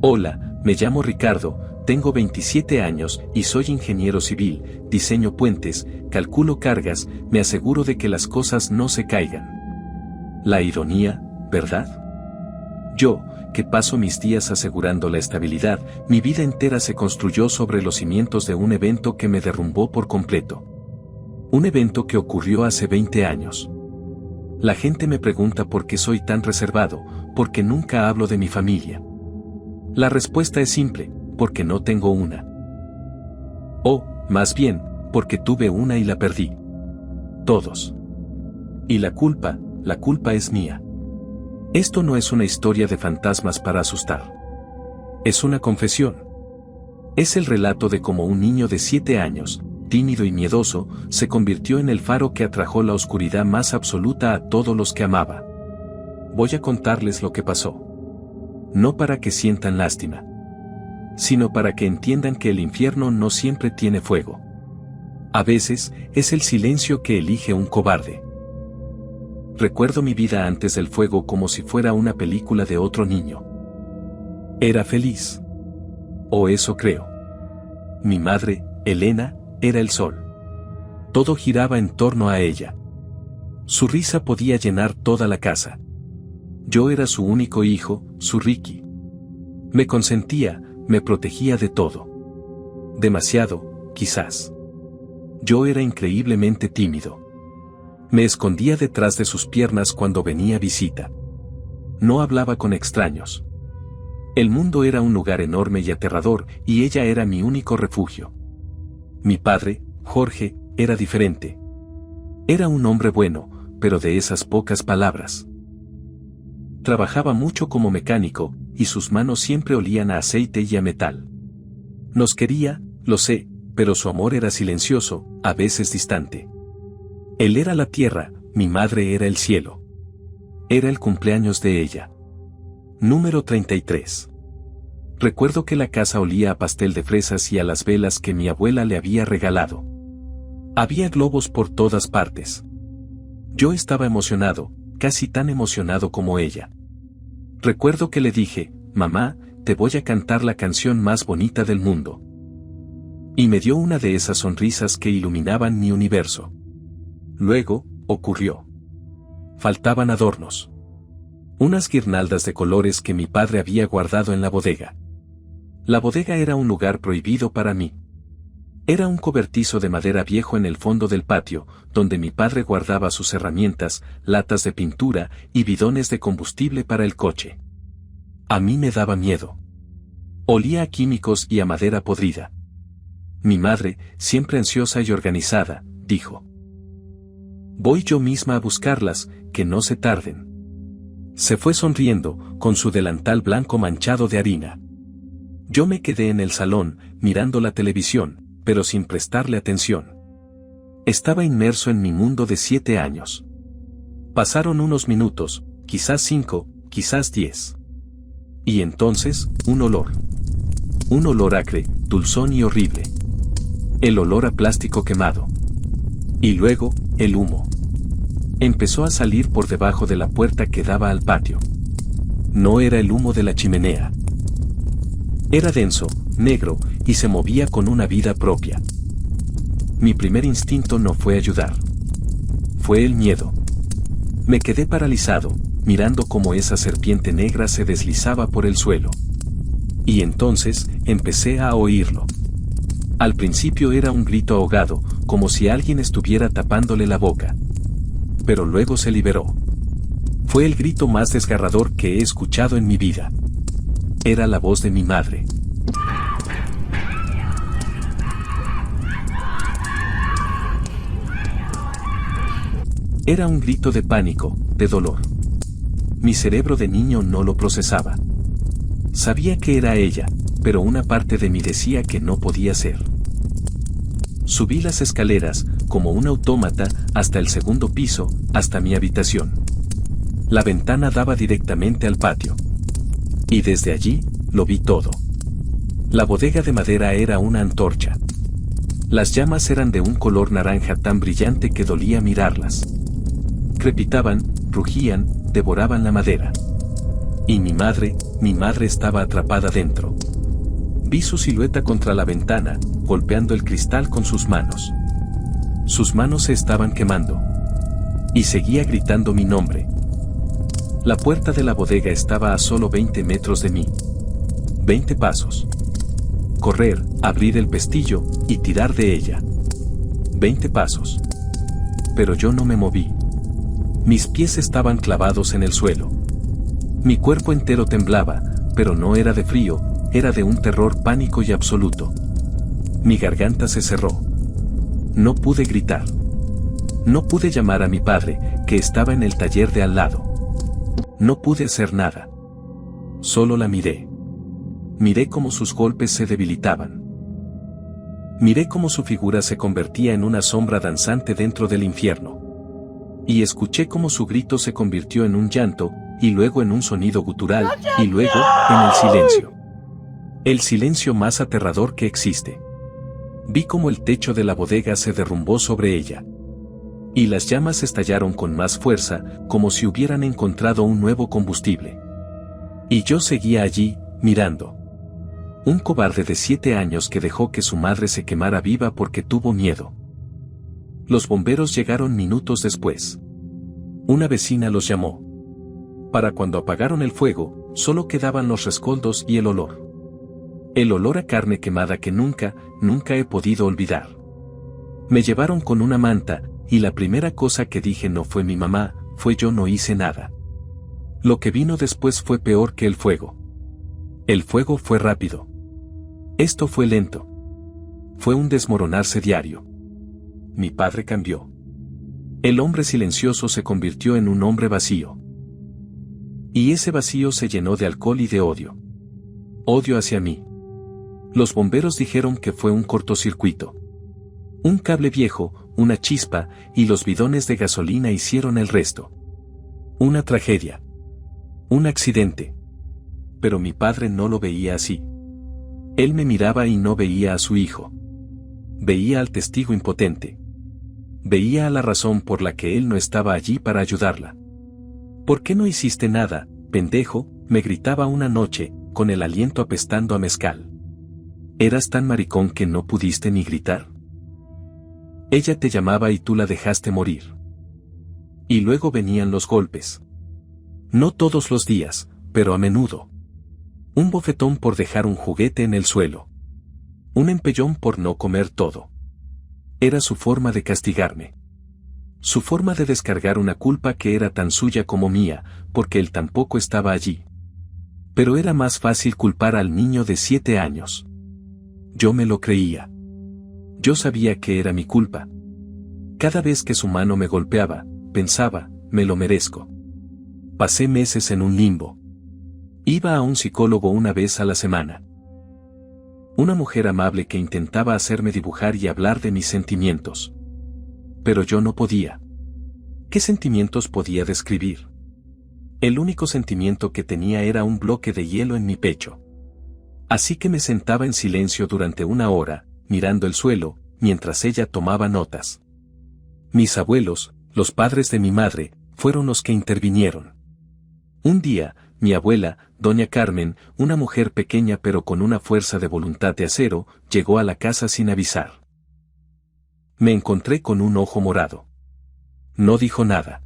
Hola, me llamo Ricardo, tengo 27 años y soy ingeniero civil, diseño puentes, calculo cargas, me aseguro de que las cosas no se caigan. La ironía, ¿verdad? Yo, que paso mis días asegurando la estabilidad, mi vida entera se construyó sobre los cimientos de un evento que me derrumbó por completo. Un evento que ocurrió hace 20 años. La gente me pregunta por qué soy tan reservado, porque nunca hablo de mi familia. La respuesta es simple, porque no tengo una. O, más bien, porque tuve una y la perdí. Todos. Y la culpa es mía. Esto no es una historia de fantasmas para asustar. Es una confesión. Es el relato de cómo un niño de 7 años, tímido y miedoso, se convirtió en el faro que atrajo la oscuridad más absoluta a todos los que amaba. Voy a contarles lo que pasó. No para que sientan lástima, sino para que entiendan que el infierno no siempre tiene fuego. A veces, es el silencio que elige un cobarde. Recuerdo mi vida antes del fuego como si fuera una película de otro niño. Era feliz. O eso creo. Mi madre, Elena, era el sol. Todo giraba en torno a ella. Su risa podía llenar toda la casa. Yo era su único hijo, su Ricky. Me consentía, me protegía de todo. Demasiado, quizás. Yo era increíblemente tímido. Me escondía detrás de sus piernas cuando venía visita. No hablaba con extraños. El mundo era un lugar enorme y aterrador, y ella era mi único refugio. Mi padre, Jorge, era diferente. Era un hombre bueno, pero de esas pocas palabras. Trabajaba mucho como mecánico, y sus manos siempre olían a aceite y a metal. Nos quería, lo sé, pero su amor era silencioso, a veces distante. Él era la tierra, mi madre era el cielo. Era el cumpleaños de ella. Número 33. Recuerdo que la casa olía a pastel de fresas y a las velas que mi abuela le había regalado. Había globos por todas partes. Yo estaba emocionado, casi tan emocionado como ella. Recuerdo que le dije, mamá, te voy a cantar la canción más bonita del mundo. Y me dio una de esas sonrisas que iluminaban mi universo. Luego, ocurrió. Faltaban adornos. Unas guirnaldas de colores que mi padre había guardado en la bodega. La bodega era un lugar prohibido para mí. Era un cobertizo de madera viejo en el fondo del patio, donde mi padre guardaba sus herramientas, latas de pintura y bidones de combustible para el coche. A mí me daba miedo. Olía a químicos y a madera podrida. Mi madre, siempre ansiosa y organizada, dijo: voy yo misma a buscarlas, que no se tarden. Se fue sonriendo, con su delantal blanco manchado de harina. Yo me quedé en el salón, mirando la televisión, pero sin prestarle atención. Estaba inmerso en mi mundo de 7 años. Pasaron unos minutos, quizás 5, quizás 10. Y entonces, un olor. Un olor acre, dulzón y horrible. El olor a plástico quemado. Y luego, el humo. Empezó a salir por debajo de la puerta que daba al patio. No era el humo de la chimenea. Era denso, negro, y se movía con una vida propia. Mi primer instinto no fue ayudar. Fue el miedo. Me quedé paralizado, mirando cómo esa serpiente negra se deslizaba por el suelo. Y entonces, empecé a oírlo. Al principio era un grito ahogado, como si alguien estuviera tapándole la boca. Pero luego se liberó. Fue el grito más desgarrador que he escuchado en mi vida. Era la voz de mi madre. Era un grito de pánico, de dolor. Mi cerebro de niño no lo procesaba. Sabía que era ella, pero una parte de mí decía que no podía ser. Subí las escaleras, como un autómata, hasta el segundo piso, hasta mi habitación. La ventana daba directamente al patio. Y desde allí, lo vi todo. La bodega de madera era una antorcha. Las llamas eran de un color naranja tan brillante que dolía mirarlas. Crepitaban, rugían, devoraban la madera. Y mi madre estaba atrapada dentro. Vi su silueta contra la ventana, golpeando el cristal con sus manos. Sus manos se estaban quemando. Y seguía gritando mi nombre. La puerta de la bodega estaba a solo 20 metros de mí. 20 pasos. Correr, abrir el pestillo, y tirar de ella. 20 pasos. Pero yo no me moví. Mis pies estaban clavados en el suelo. Mi cuerpo entero temblaba, pero no era de frío, era de un terror pánico y absoluto. Mi garganta se cerró. No pude gritar. No pude llamar a mi padre, que estaba en el taller de al lado. No pude hacer nada. Solo la miré. Miré cómo sus golpes se debilitaban. Miré cómo su figura se convertía en una sombra danzante dentro del infierno. Y escuché cómo su grito se convirtió en un llanto, y luego en un sonido gutural, y luego, en el silencio. El silencio más aterrador que existe. Vi cómo el techo de la bodega se derrumbó sobre ella. Y las llamas estallaron con más fuerza, como si hubieran encontrado un nuevo combustible. Y yo seguía allí, mirando. Un cobarde de 7 años que dejó que su madre se quemara viva porque tuvo miedo. Los bomberos llegaron minutos después. Una vecina los llamó. Para cuando apagaron el fuego, solo quedaban los rescoldos y el olor. El olor a carne quemada que nunca he podido olvidar. Me llevaron con una manta, y la primera cosa que dije no fue mi mamá, fue yo no hice nada. Lo que vino después fue peor que el fuego. El fuego fue rápido. Esto fue lento. Fue un desmoronarse diario. Mi padre cambió. El hombre silencioso se convirtió en un hombre vacío. Y ese vacío se llenó de alcohol y de odio. Odio hacia mí. Los bomberos dijeron que fue un cortocircuito. Un cable viejo, una chispa, y los bidones de gasolina hicieron el resto. Una tragedia. Un accidente. Pero mi padre no lo veía así. Él me miraba y no veía a su hijo. Veía al testigo impotente. Veía a la razón por la que él no estaba allí para ayudarla. ¿Por qué no hiciste nada, pendejo?, me gritaba una noche, con el aliento apestando a mezcal. ¿Eras tan maricón que no pudiste ni gritar? Ella te llamaba y tú la dejaste morir. Y luego venían los golpes. No todos los días, pero a menudo. Un bofetón por dejar un juguete en el suelo. Un empellón por no comer todo. Era su forma de castigarme. Su forma de descargar una culpa que era tan suya como mía, porque él tampoco estaba allí. Pero era más fácil culpar al niño de 7 años. Yo me lo creía. Yo sabía que era mi culpa. Cada vez que su mano me golpeaba, pensaba, me lo merezco. Pasé meses en un limbo. Iba a un psicólogo una vez a la semana. Una mujer amable que intentaba hacerme dibujar y hablar de mis sentimientos. Pero yo no podía. ¿Qué sentimientos podía describir? El único sentimiento que tenía era un bloque de hielo en mi pecho. Así que me sentaba en silencio durante 1 hora, mirando el suelo, mientras ella tomaba notas. Mis abuelos, los padres de mi madre, fueron los que intervinieron. Un día, mi abuela, doña Carmen, una mujer pequeña pero con una fuerza de voluntad de acero, llegó a la casa sin avisar. Me encontré con un ojo morado. No dijo nada.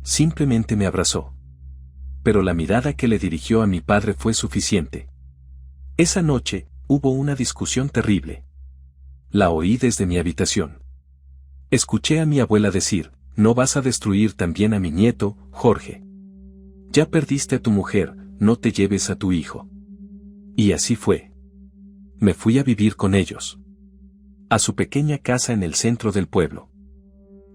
Simplemente me abrazó. Pero la mirada que le dirigió a mi padre fue suficiente. Esa noche, hubo una discusión terrible. La oí desde mi habitación. Escuché a mi abuela decir, no vas a destruir también a mi nieto, Jorge. Ya perdiste a tu mujer, no te lleves a tu hijo. Y así fue. Me fui a vivir con ellos. A su pequeña casa en el centro del pueblo.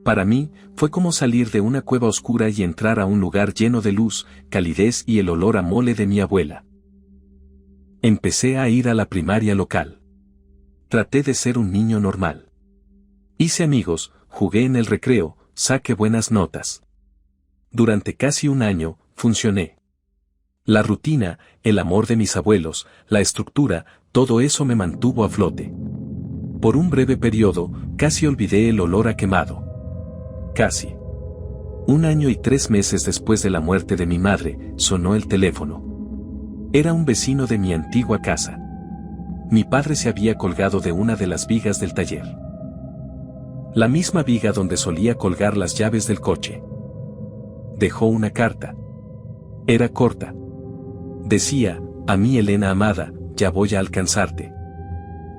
Para mí, fue como salir de una cueva oscura y entrar a un lugar lleno de luz, calidez y el olor a mole de mi abuela. Empecé a ir a la primaria local. Traté de ser un niño normal. Hice amigos, jugué en el recreo, saqué buenas notas. Durante casi 1 año, funcioné. La rutina, el amor de mis abuelos, la estructura, todo eso me mantuvo a flote. Por un breve periodo, casi olvidé el olor a quemado. Casi. 1 año y 3 meses después de la muerte de mi madre, sonó el teléfono. Era un vecino de mi antigua casa. Mi padre se había colgado de una de las vigas del taller. La misma viga donde solía colgar las llaves del coche. Dejó una carta. Era corta. Decía: a mí, Elena amada, ya voy a alcanzarte.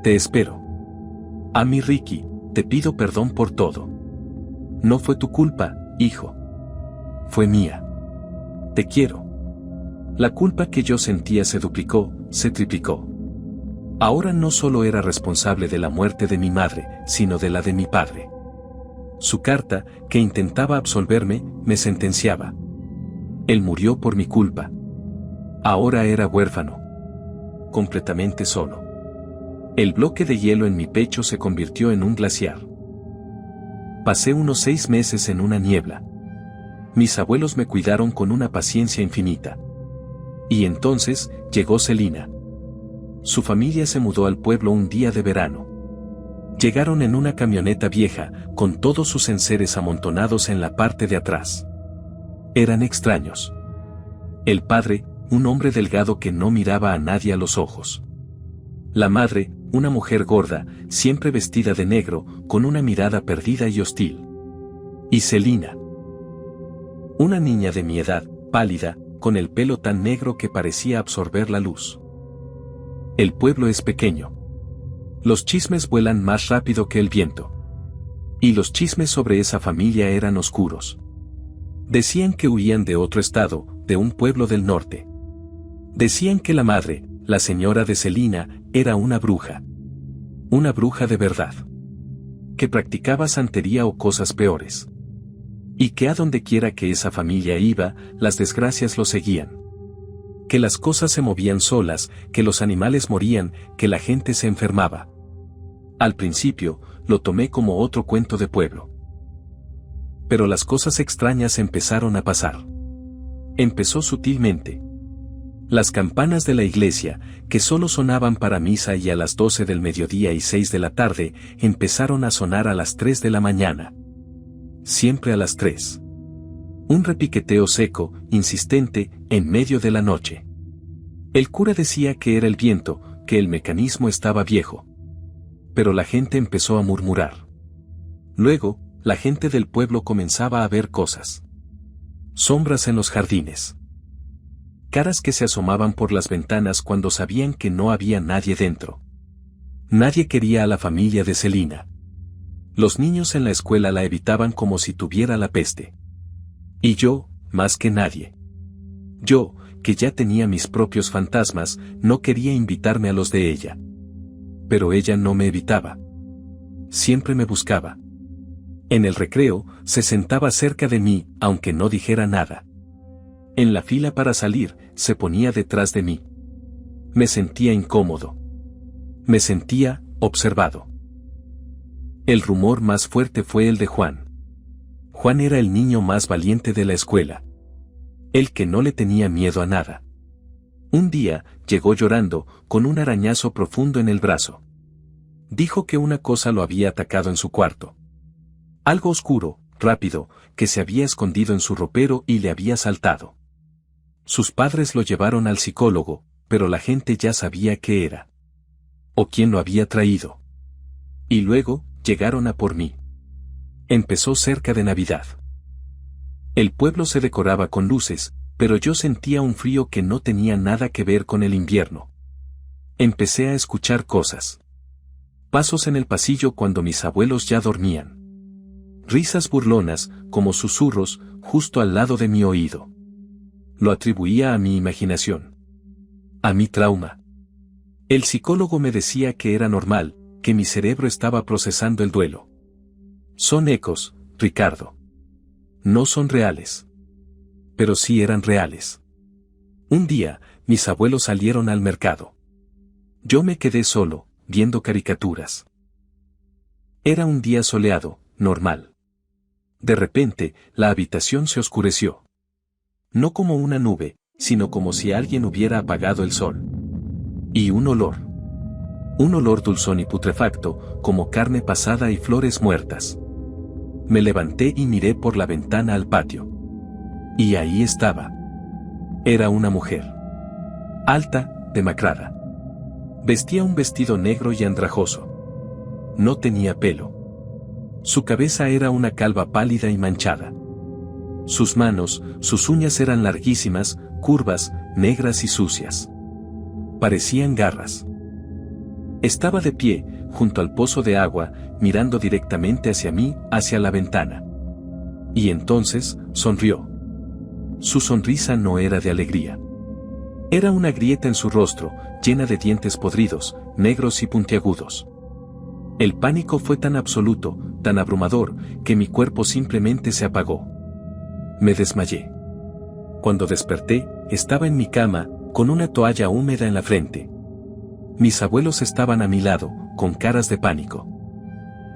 Te espero. A mí, Ricky, te pido perdón por todo. No fue tu culpa, hijo. Fue mía. Te quiero. La culpa que yo sentía se duplicó, se triplicó. Ahora no solo era responsable de la muerte de mi madre, sino de la de mi padre. Su carta, que intentaba absolverme, me sentenciaba. Él murió por mi culpa. Ahora era huérfano. Completamente solo. El bloque de hielo en mi pecho se convirtió en un glaciar. Pasé unos 6 meses en una niebla. Mis abuelos me cuidaron con una paciencia infinita. Y entonces, llegó Celina. Su familia se mudó al pueblo un día de verano. Llegaron en una camioneta vieja, con todos sus enseres amontonados en la parte de atrás. Eran extraños. El padre, un hombre delgado que no miraba a nadie a los ojos. La madre, una mujer gorda, siempre vestida de negro, con una mirada perdida y hostil. Y Celina. Una niña de mi edad, pálida, con el pelo tan negro que parecía absorber la luz. El pueblo es pequeño. Los chismes vuelan más rápido que el viento. Y los chismes sobre esa familia eran oscuros. Decían que huían de otro estado, de un pueblo del norte. Decían que la madre, la señora de Celina, era una bruja. Una bruja de verdad. Que practicaba santería o cosas peores. Y que a donde quiera que esa familia iba, las desgracias lo seguían. Que las cosas se movían solas, que los animales morían, que la gente se enfermaba. Al principio, lo tomé como otro cuento de pueblo. Pero las cosas extrañas empezaron a pasar. Empezó sutilmente. Las campanas de la iglesia, que solo sonaban para misa y a las 12 del mediodía y 6 de la tarde, empezaron a sonar a las 3 de la mañana. Siempre a las 3. Un repiqueteo seco, insistente, en medio de la noche. El cura decía que era el viento, que el mecanismo estaba viejo. Pero la gente empezó a murmurar. Luego, la gente del pueblo comenzaba a ver cosas. Sombras en los jardines. Caras que se asomaban por las ventanas cuando sabían que no había nadie dentro. Nadie quería a la familia de Celina. Los niños en la escuela la evitaban como si tuviera la peste. Y yo, más que nadie. Yo, que ya tenía mis propios fantasmas, no quería invitarme a los de ella. Pero ella no me evitaba. Siempre me buscaba. En el recreo, se sentaba cerca de mí, aunque no dijera nada. En la fila para salir, se ponía detrás de mí. Me sentía incómodo. Me sentía observado. El rumor más fuerte fue el de Juan. Juan era el niño más valiente de la escuela. El que no le tenía miedo a nada. Un día, llegó llorando, con un arañazo profundo en el brazo. Dijo que una cosa lo había atacado en su cuarto. Algo oscuro, rápido, que se había escondido en su ropero y le había saltado. Sus padres lo llevaron al psicólogo, pero la gente ya sabía qué era. O quién lo había traído. Y luego, llegaron a por mí. Empezó cerca de Navidad. El pueblo se decoraba con luces, pero yo sentía un frío que no tenía nada que ver con el invierno. Empecé a escuchar cosas. Pasos en el pasillo cuando mis abuelos ya dormían. Risas burlonas, como susurros, justo al lado de mi oído. Lo atribuía a mi imaginación. A mi trauma. El psicólogo me decía que era normal, que mi cerebro estaba procesando el duelo. Son ecos, Ricardo. No son reales. Pero sí eran reales. Un día, mis abuelos salieron al mercado. Yo me quedé solo, viendo caricaturas. Era un día soleado, normal. De repente, la habitación se oscureció. No como una nube, sino como si alguien hubiera apagado el sol. Y un olor. Un olor dulzón y putrefacto, como carne pasada y flores muertas. Me levanté y miré por la ventana al patio. Y ahí estaba. Era una mujer. Alta, demacrada. Vestía un vestido negro y andrajoso. No tenía pelo. Su cabeza era una calva pálida y manchada. Sus manos, sus uñas eran larguísimas, curvas, negras y sucias. Parecían garras. Estaba de pie, junto al pozo de agua, mirando directamente hacia mí, hacia la ventana. Y entonces, sonrió. Su sonrisa no era de alegría. Era una grieta en su rostro, llena de dientes podridos, negros y puntiagudos. El pánico fue tan absoluto, tan abrumador, que mi cuerpo simplemente se apagó. Me desmayé. Cuando desperté, estaba en mi cama, con una toalla húmeda en la frente. Mis abuelos estaban a mi lado, con caras de pánico.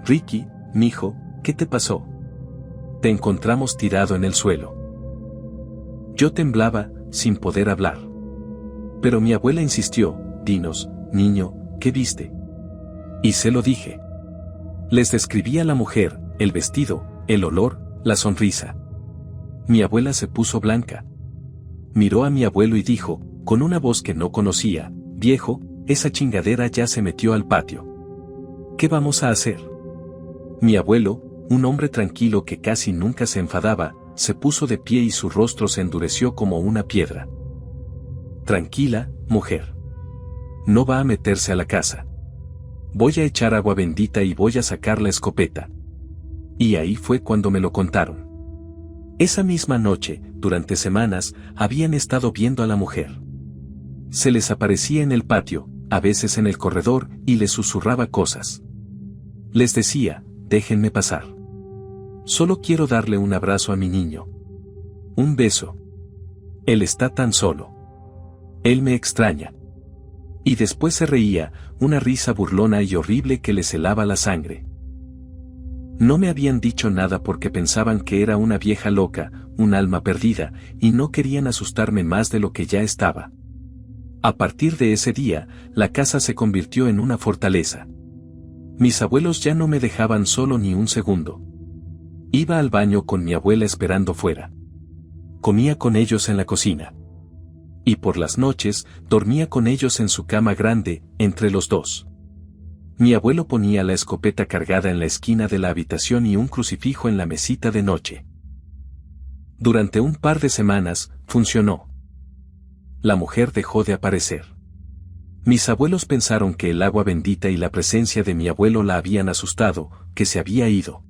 Ricky, mijo, ¿qué te pasó? Te encontramos tirado en el suelo. Yo temblaba, sin poder hablar. Pero mi abuela insistió, dinos, niño, ¿qué viste? Y se lo dije. Les describí a la mujer, el vestido, el olor, la sonrisa. Mi abuela se puso blanca. Miró a mi abuelo y dijo, con una voz que no conocía, viejo, esa chingadera ya se metió al patio. ¿Qué vamos a hacer? Mi abuelo, un hombre tranquilo que casi nunca se enfadaba, se puso de pie y su rostro se endureció como una piedra. Tranquila, mujer. No va a meterse a la casa. Voy a echar agua bendita y voy a sacar la escopeta. Y ahí fue cuando me lo contaron. Esa misma noche, durante semanas, habían estado viendo a la mujer. Se les aparecía en el patio, a veces en el corredor, y les susurraba cosas. Les decía, déjenme pasar. Solo quiero darle un abrazo a mi niño. Un beso. Él está tan solo. Él me extraña. Y después se reía, una risa burlona y horrible que les helaba la sangre. No me habían dicho nada porque pensaban que era una vieja loca, un alma perdida, y no querían asustarme más de lo que ya estaba. A partir de ese día, la casa se convirtió en una fortaleza. Mis abuelos ya no me dejaban solo ni un segundo. Iba al baño con mi abuela esperando fuera. Comía con ellos en la cocina. Y por las noches, dormía con ellos en su cama grande, entre los dos. Mi abuelo ponía la escopeta cargada en la esquina de la habitación y un crucifijo en la mesita de noche. Durante un par de semanas, funcionó. La mujer dejó de aparecer. Mis abuelos pensaron que el agua bendita y la presencia de mi abuelo la habían asustado, que se había ido.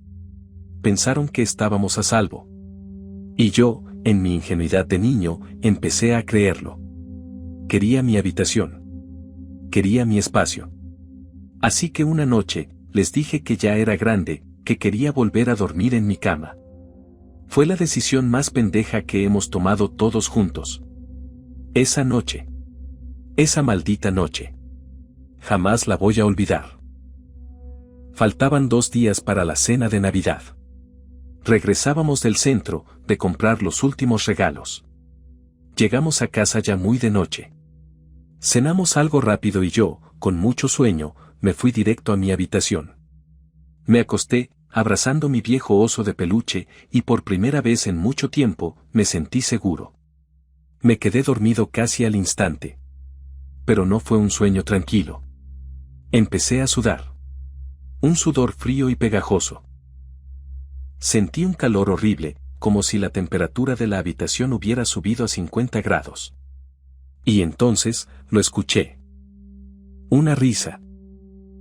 Pensaron que estábamos a salvo. Y yo, en mi ingenuidad de niño, empecé a creerlo. Quería mi habitación. Quería mi espacio. Así que una noche, les dije que ya era grande, que quería volver a dormir en mi cama. Fue la decisión más pendeja que hemos tomado todos juntos. Esa noche. Esa maldita noche. Jamás la voy a olvidar. Faltaban 2 días para la cena de Navidad. Regresábamos del centro, de comprar los últimos regalos. Llegamos a casa ya muy de noche. Cenamos algo rápido y yo, con mucho sueño, me fui directo a mi habitación. Me acosté, abrazando mi viejo oso de peluche, y por primera vez en mucho tiempo, me sentí seguro. Me quedé dormido casi al instante. Pero no fue un sueño tranquilo. Empecé a sudar. Un sudor frío y pegajoso. Sentí un calor horrible, como si la temperatura de la habitación hubiera subido a 50 grados. Y entonces, lo escuché. Una risa.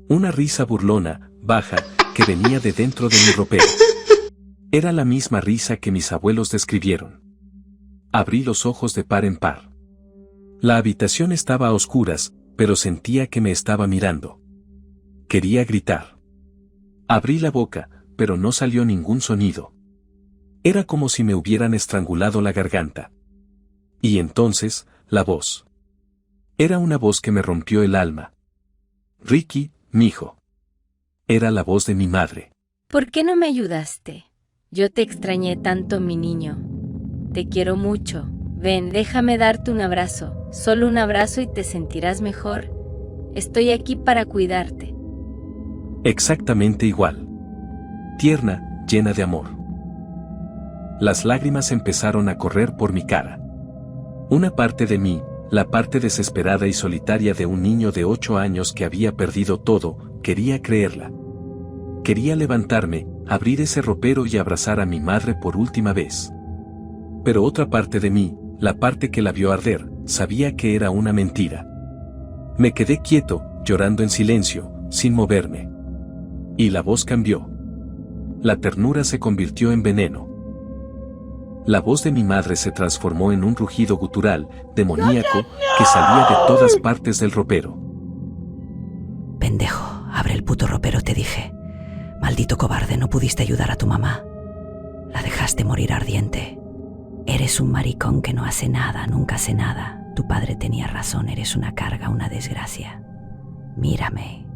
Una risa burlona, baja, que venía de dentro de mi ropero. Era la misma risa que mis abuelos describieron. Abrí los ojos de par en par. La habitación estaba a oscuras, pero sentía que me estaba mirando. Quería gritar. Abrí la boca, pero no salió ningún sonido. Era como si me hubieran estrangulado la garganta. Y entonces, la voz. Era una voz que me rompió el alma. Ricky, mijo. Era la voz de mi madre. ¿Por qué no me ayudaste? Yo te extrañé tanto, mi niño. Te quiero mucho. Ven, déjame darte un abrazo. Solo un abrazo y te sentirás mejor. Estoy aquí para cuidarte. Exactamente igual. Tierna, llena de amor. Las lágrimas empezaron a correr por mi cara. Una parte de mí, la parte desesperada y solitaria de un niño de 8 años que había perdido todo, quería creerla. Quería levantarme, abrir ese ropero y abrazar a mi madre por última vez. Pero otra parte de mí, la parte que la vio arder, sabía que era una mentira. Me quedé quieto, llorando en silencio, sin moverme. Y la voz cambió. La ternura se convirtió en veneno. La voz de mi madre se transformó en un rugido gutural, demoníaco, que salía de todas partes del ropero. Pendejo, abre el puto ropero, te dije. Maldito cobarde, no pudiste ayudar a tu mamá. La dejaste morir ardiente. Eres un maricón que no hace nada, nunca hace nada. Tu padre tenía razón, eres una carga, una desgracia. Mírame,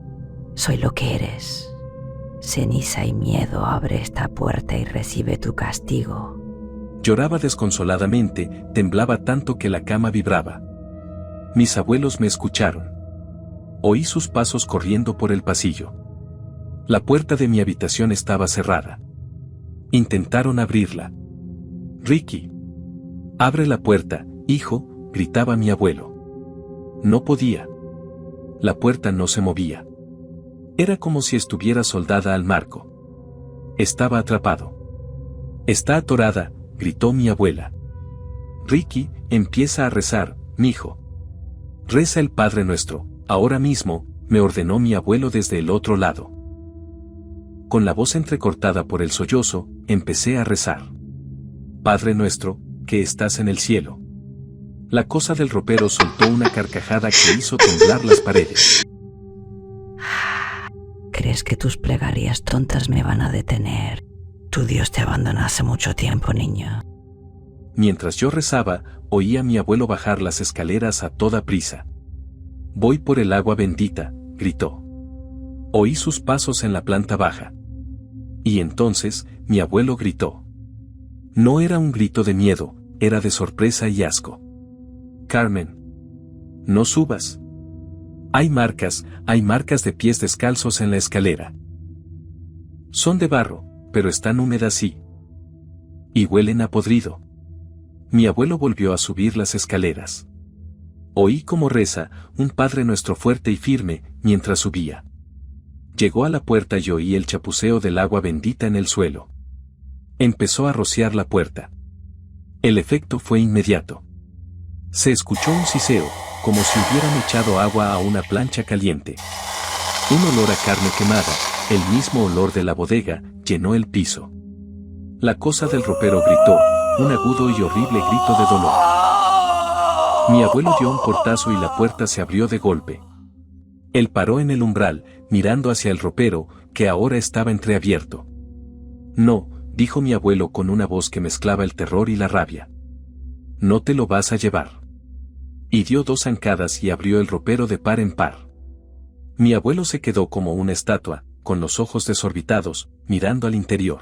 soy lo que eres. Ceniza y miedo, abre esta puerta y recibe tu castigo. Lloraba desconsoladamente, temblaba tanto que la cama vibraba. Mis abuelos me escucharon. Oí sus pasos corriendo por el pasillo. La puerta de mi habitación estaba cerrada. Intentaron abrirla. «Ricky, abre la puerta, hijo», gritaba mi abuelo. No podía. La puerta no se movía. Era como si estuviera soldada al marco. Estaba atrapado. «Está atorada», gritó mi abuela. «Ricky, empieza a rezar, mijo. Reza el Padre Nuestro, ahora mismo», me ordenó mi abuelo desde el otro lado. Con la voz entrecortada por el sollozo, empecé a rezar. «Padre Nuestro, que estás en el cielo». La cosa del ropero soltó una carcajada que hizo temblar las paredes. ¿Crees que tus plegarias tontas me van a detener? Tu Dios te abandonó hace mucho tiempo, niño. Mientras yo rezaba, oí a mi abuelo bajar las escaleras a toda prisa. «Voy por el agua bendita», gritó. Oí sus pasos en la planta baja. Y entonces, mi abuelo gritó. No era un grito de miedo, era de sorpresa y asco. «Carmen, no subas. Hay marcas de pies descalzos en la escalera. Son de barro, pero están húmedas sí. Y huelen a podrido». Mi abuelo volvió a subir las escaleras. Oí como reza, un Padre Nuestro fuerte y firme, mientras subía. Llegó a la puerta y oí el chapuceo del agua bendita en el suelo. Empezó a rociar la puerta. El efecto fue inmediato. Se escuchó un siseo, como si hubieran echado agua a una plancha caliente. Un olor a carne quemada, el mismo olor de la bodega, llenó el piso. La cosa del ropero gritó, un agudo y horrible grito de dolor. Mi abuelo dio un portazo y la puerta se abrió de golpe. Él paró en el umbral, mirando hacia el ropero, que ahora estaba entreabierto. «No», dijo mi abuelo con una voz que mezclaba el terror y la rabia. «No te lo vas a llevar». Y dio 2 zancadas y abrió el ropero de par en par. Mi abuelo se quedó como una estatua, con los ojos desorbitados, mirando al interior.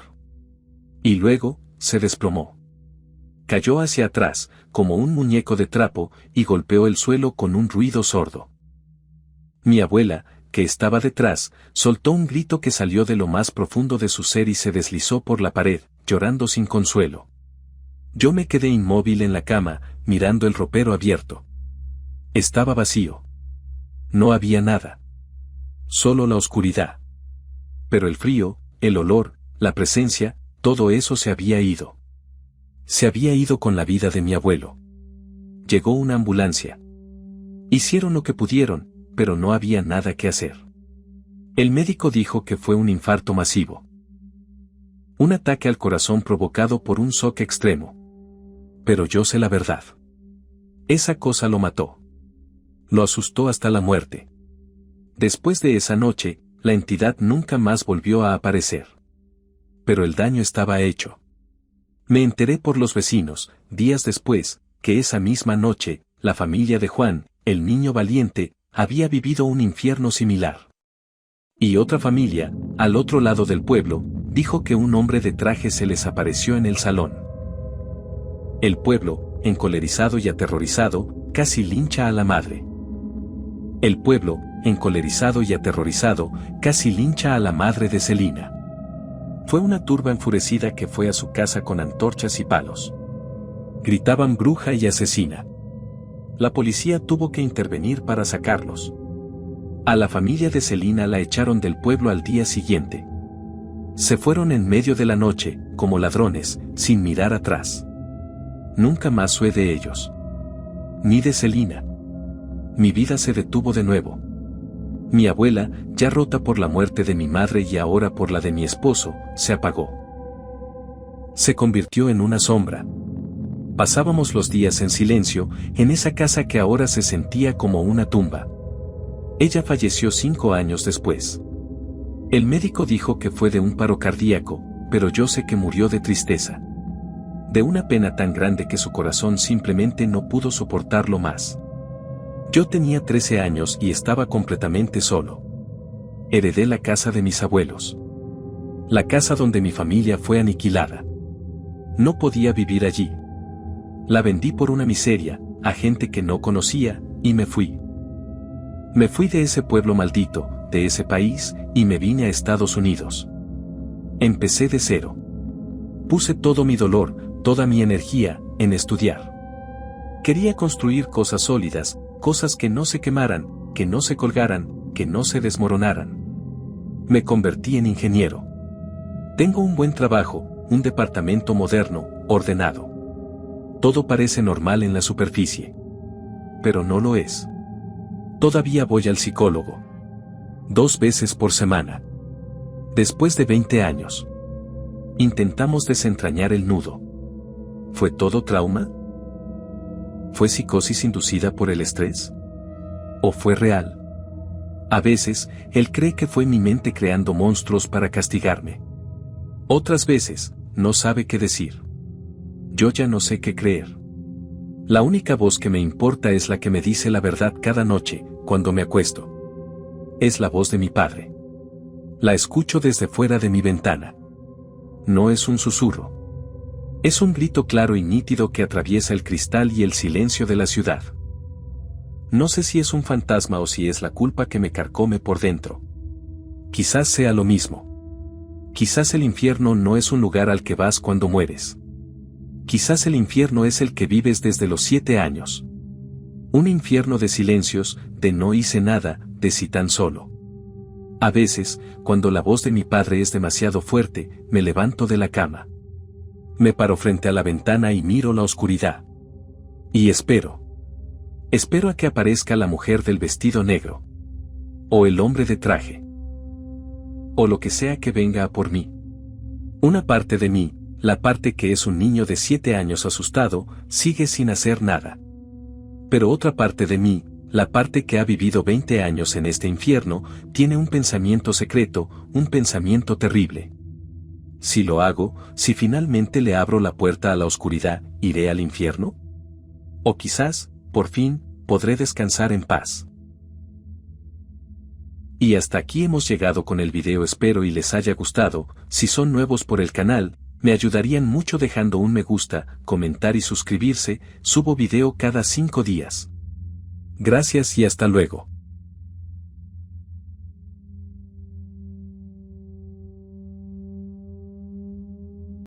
Y luego, se desplomó. Cayó hacia atrás, como un muñeco de trapo, y golpeó el suelo con un ruido sordo. Mi abuela, que estaba detrás, soltó un grito que salió de lo más profundo de su ser y se deslizó por la pared, llorando sin consuelo. Yo me quedé inmóvil en la cama, mirando el ropero abierto. Estaba vacío. No había nada. Solo la oscuridad. Pero el frío, el olor, la presencia, todo eso se había ido. Se había ido con la vida de mi abuelo. Llegó una ambulancia. Hicieron lo que pudieron, pero no había nada que hacer. El médico dijo que fue un infarto masivo. Un ataque al corazón provocado por un shock extremo. Pero yo sé la verdad. Esa cosa lo mató. Lo asustó hasta la muerte. Después de esa noche, la entidad nunca más volvió a aparecer. Pero el daño estaba hecho. Me enteré por los vecinos, días después, que esa misma noche, la familia de Juan, el niño valiente, había vivido un infierno similar. Y otra familia, al otro lado del pueblo, dijo que un hombre de traje se les apareció en el salón. El pueblo, encolerizado y aterrorizado, casi lincha a la madre. El pueblo, encolerizado y aterrorizado, casi lincha a la madre de Celina. Fue una turba enfurecida que fue a su casa con antorchas y palos. Gritaban bruja y asesina. La policía tuvo que intervenir para sacarlos. A la familia de Celina la echaron del pueblo al día siguiente. Se fueron en medio de la noche, como ladrones, sin mirar atrás. Nunca más supe de ellos. Ni de Celina. Mi vida se detuvo de nuevo. Mi abuela, ya rota por la muerte de mi madre y ahora por la de mi esposo, se apagó. Se convirtió en una sombra. Pasábamos los días en silencio, en esa casa que ahora se sentía como una tumba. Ella falleció 5 años después. El médico dijo que fue de un paro cardíaco, pero yo sé que murió de tristeza. De una pena tan grande que su corazón simplemente no pudo soportarlo más. Yo tenía 13 años y estaba completamente solo. Heredé la casa de mis abuelos. La casa donde mi familia fue aniquilada. No podía vivir allí. La vendí por una miseria, a gente que no conocía, y me fui. Me fui de ese pueblo maldito, de ese país, y me vine a Estados Unidos. Empecé de cero. Puse todo mi dolor, toda mi energía, en estudiar. Quería construir cosas sólidas, cosas que no se quemaran, que no se colgaran, que no se desmoronaran. Me convertí en ingeniero. Tengo un buen trabajo, un departamento moderno, ordenado. Todo parece normal en la superficie. Pero no lo es. Todavía voy al psicólogo. 2 veces por semana. Después de 20 años. Intentamos desentrañar el nudo. ¿Fue todo trauma? ¿Fue psicosis inducida por el estrés? ¿O fue real? A veces, él cree que fue mi mente creando monstruos para castigarme. Otras veces, no sabe qué decir. Yo ya no sé qué creer. La única voz que me importa es la que me dice la verdad cada noche, cuando me acuesto. Es la voz de mi padre. La escucho desde fuera de mi ventana. No es un susurro. Es un grito claro y nítido que atraviesa el cristal y el silencio de la ciudad. No sé si es un fantasma o si es la culpa que me carcome por dentro. Quizás sea lo mismo. Quizás el infierno no es un lugar al que vas cuando mueres. Quizás el infierno es el que vives desde los 7 años. Un infierno de silencios, de no hice nada, de si tan solo. A veces, cuando la voz de mi padre es demasiado fuerte, me levanto de la cama. Me paro frente a la ventana y miro la oscuridad. Y espero. Espero a que aparezca la mujer del vestido negro. O el hombre de traje. O lo que sea que venga a por mí. Una parte de mí, la parte que es un niño de 7 años asustado, sigue sin hacer nada. Pero otra parte de mí, la parte que ha vivido 20 años en este infierno, tiene un pensamiento secreto, un pensamiento terrible. Si lo hago, si finalmente le abro la puerta a la oscuridad, ¿iré al infierno? O quizás, por fin, podré descansar en paz. Y hasta aquí hemos llegado con el video, espero y les haya gustado. Si son nuevos por el canal, me ayudarían mucho dejando un me gusta, comentar y suscribirse. Subo video cada 5 días. Gracias y hasta luego.